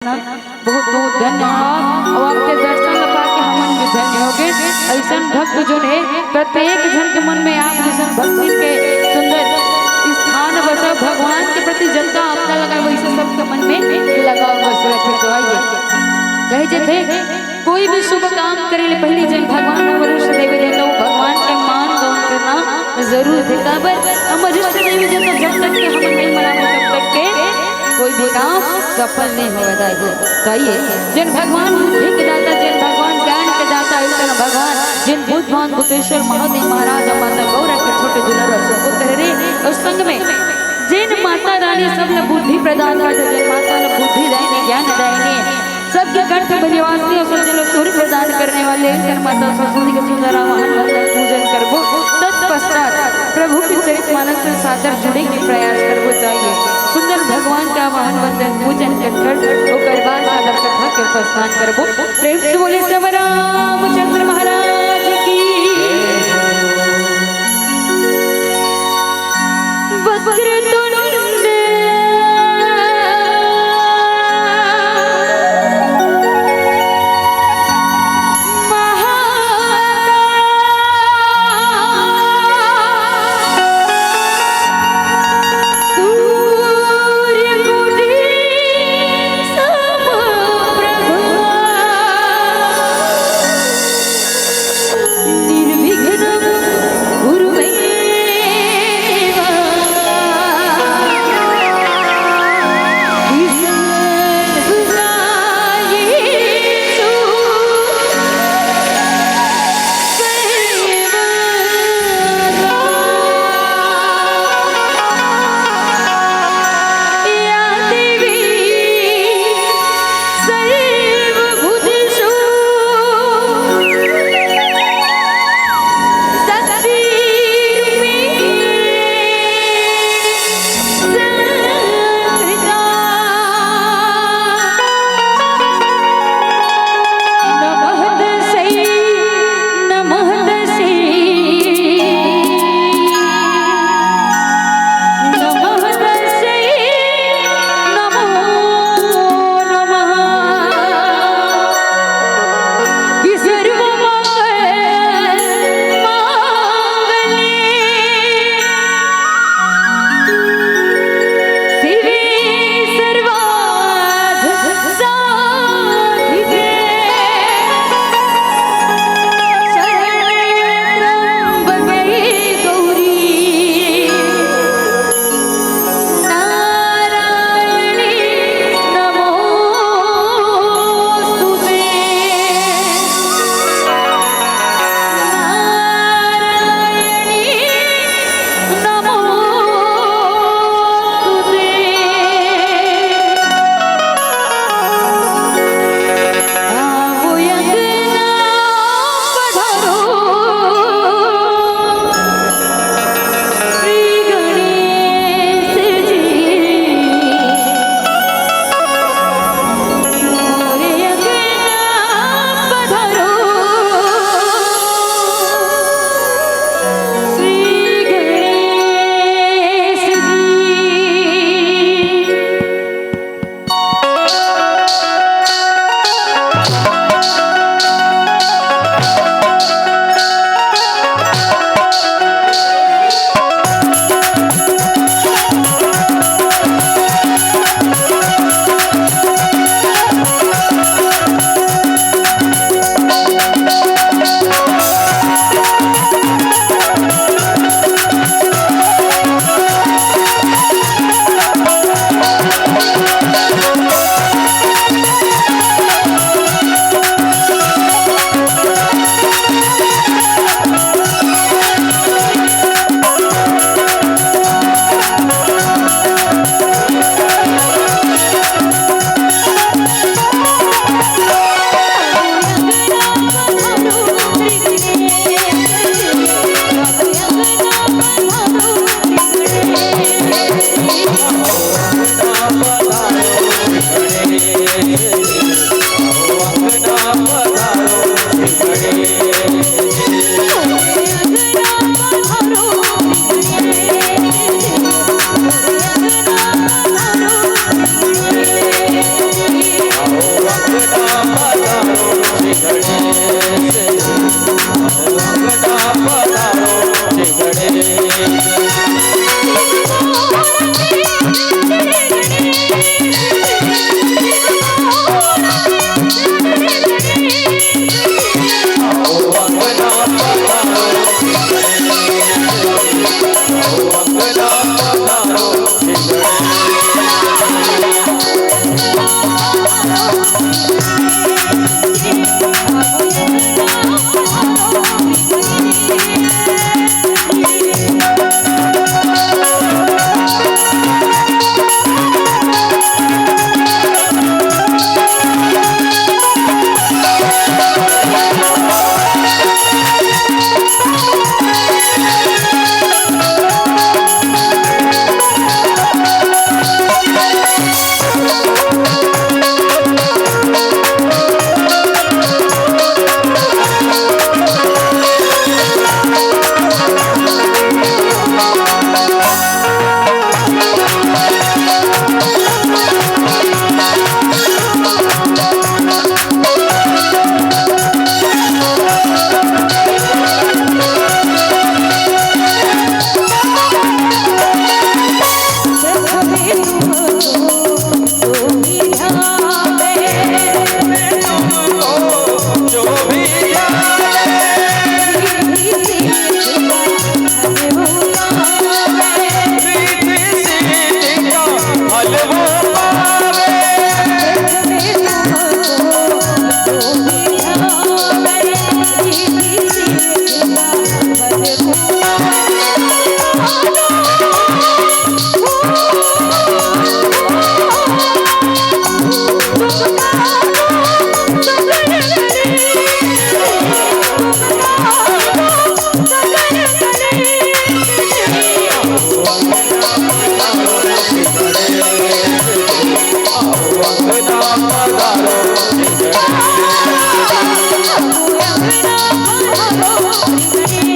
बहुत बहुत धन्यवाद। और आपके दर्शन पा के हमन भी धन्य हो गए। ऐसा भक्त जो है प्रत्येक जन के मन में आप जैसा भक्ति के सुंदर स्थान बसा भगवान के प्रति जनता अपना लगा वैसे सबके मन में लगाव बस रखे। तो आइए कहे जथे कोई भी शुभ काम करे ले पहले जन भगवान वरिष्ठ देवी देवता भगवान के मान गौन करना जरूर है। काबर हम वरिष्ठ देवी देवता जब तक के हम नहीं मनावे तब तक के कोई भी काम सफल नहीं हो जाएगा। कहिए जिन भगवान बुद्धि के दाता जिन भगवान ज्ञान के दाता ऐसा भगवान जिन बुद्धवान बुद्धेश्वर महादेव महाराज माता गौरा के छोटे दुलारा सुपुत्र रे और संग में जिन माता रानी सब ने बुद्धि प्रदान करते जिन माता ने बुद्धि देने ज्ञान देने सबके कंठ में निवासी और सब जन सूर्य प्रदान करने वाले जिन माता सरस्वती के सुंदर आवाहन वंदन पूजन करबो तत्पश्चात प्रभु के चरित मानस से सादर जुड़े के प्रयास करबो। चाहिए सुंदर भगवान का आवाहन वंदन पूजन कर होकर बाद सादर कथा के प्रस्थान करबो। प्रेम से बोले सब रामचंद्र महाराज की Thank you.